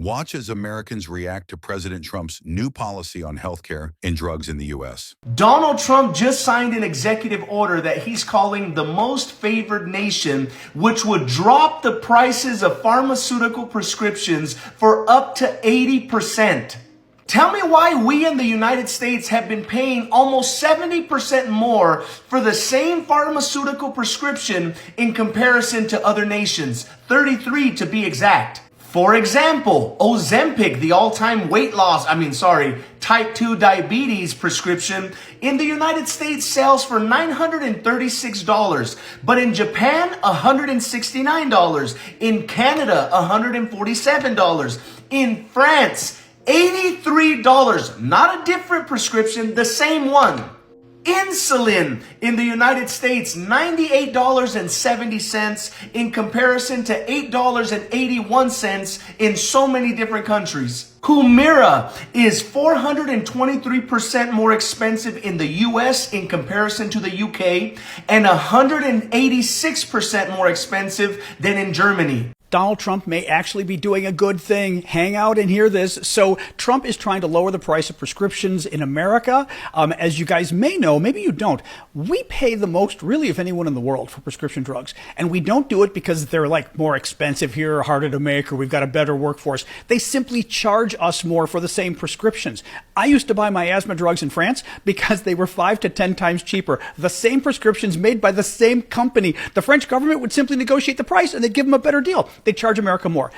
Watch as Americans react to President Trump's new policy on healthcare and drugs in the U.S. Donald Trump just signed an executive order that he's calling the most favored nation, which would drop the prices of pharmaceutical prescriptions for up to 80%. Tell me why we in the United States have been paying almost 70% more for the same pharmaceutical prescription in comparison to other nations, 33 to be exact. For example, Ozempic, the all-time type 2 diabetes prescription in the United States sells for $936, but in Japan, $169, in Canada, $147, in France, $83, not a different prescription, the same one. Insulin in the United States, $98.70 in comparison to $8.81 in so many different countries. Humira is 423% more expensive in the US in comparison to the UK and 186% more expensive than in Germany. Donald Trump may actually be doing a good thing. Hang out and hear this. So Trump is trying to lower the price of prescriptions in America. As you guys may know, maybe you don't, we pay the most really of anyone in the world for prescription drugs. And we don't do it because they're like more expensive here, harder to make, or we've got a better workforce. They simply charge us more for the same prescriptions. I used to buy my asthma drugs in France because they were 5 to 10 times cheaper. The same prescriptions made by the same company. The French government would simply negotiate the price and they'd give them a better deal. They charge America more.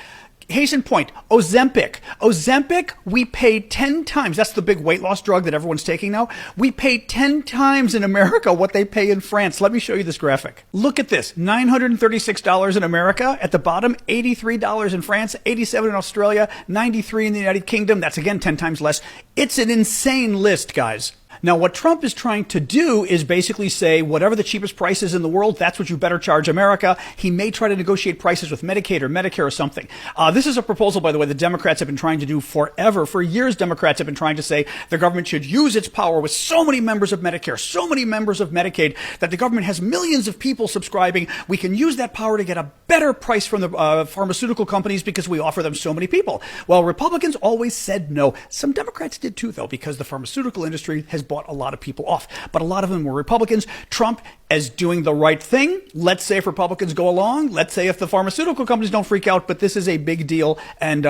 Case in point, Ozempic. Ozempic, we pay 10 times. That's the big weight loss drug that everyone's taking now. We pay 10 times in America what they pay in France. Let me show you this graphic. Look at this. $936 in America. At the bottom, $83 in France, $87 in Australia, $93 in the United Kingdom. That's again 10 times less. It's an insane list, guys. Now, what Trump is trying to do is basically say, whatever the cheapest price is in the world, that's what you better charge America. He may try to negotiate prices with Medicaid or Medicare or something. This is a proposal, by the way, the Democrats have been trying to do forever. For years, Democrats have been trying to say the government should use its power with so many members of Medicare, so many members of Medicaid, that the government has millions of people subscribing. We can use that power to get a better price from the pharmaceutical companies because we offer them so many people. Well, Republicans always said no. Some Democrats did too, though, because the pharmaceutical industry has bought a lot of people off, but a lot of them were Republicans. Trump is doing the right thing. Let's say if Republicans go along, let's say if the pharmaceutical companies don't freak out, but this is a big deal, and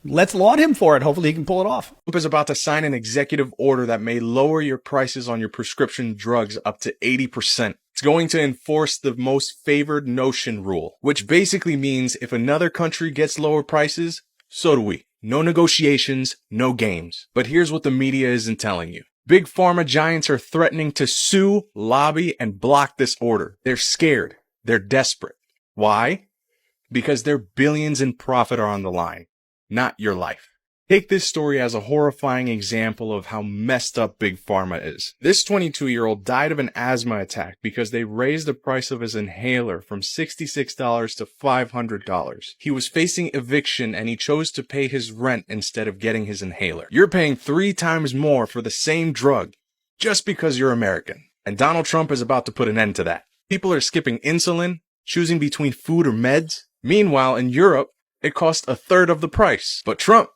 let's laud him for it. Hopefully he can pull it off. Trump is about to sign an executive order that may lower your prices on your prescription drugs up to 80%. It's going to enforce the most favored nation rule, which basically means if another country gets lower prices, so do we. No negotiations, no games. But here's what the media isn't telling you. Big pharma giants are threatening to sue, lobby, and block this order. They're scared. They're desperate. Why? Because their billions in profit are on the line, not your life. Take this story as a horrifying example of how messed up Big Pharma is. This 22-year-old died of an asthma attack because they raised the price of his inhaler from $66 to $500. He was facing eviction and he chose to pay his rent instead of getting his inhaler. You're paying 3 times more for the same drug just because you're American. And Donald Trump is about to put an end to that. People are skipping insulin, choosing between food or meds. Meanwhile, in Europe, it costs a third of the price. But Trump,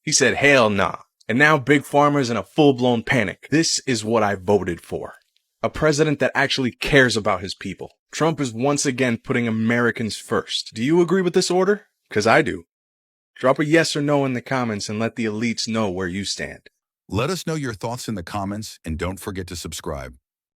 he said, hell nah. And now Big Pharma is in a full-blown panic. This is what I voted for. A president that actually cares about his people. Trump is once again putting Americans first. Do you agree with this order? Because I do. Drop a yes or no in the comments and let the elites know where you stand. Let us know your thoughts in the comments and don't forget to subscribe.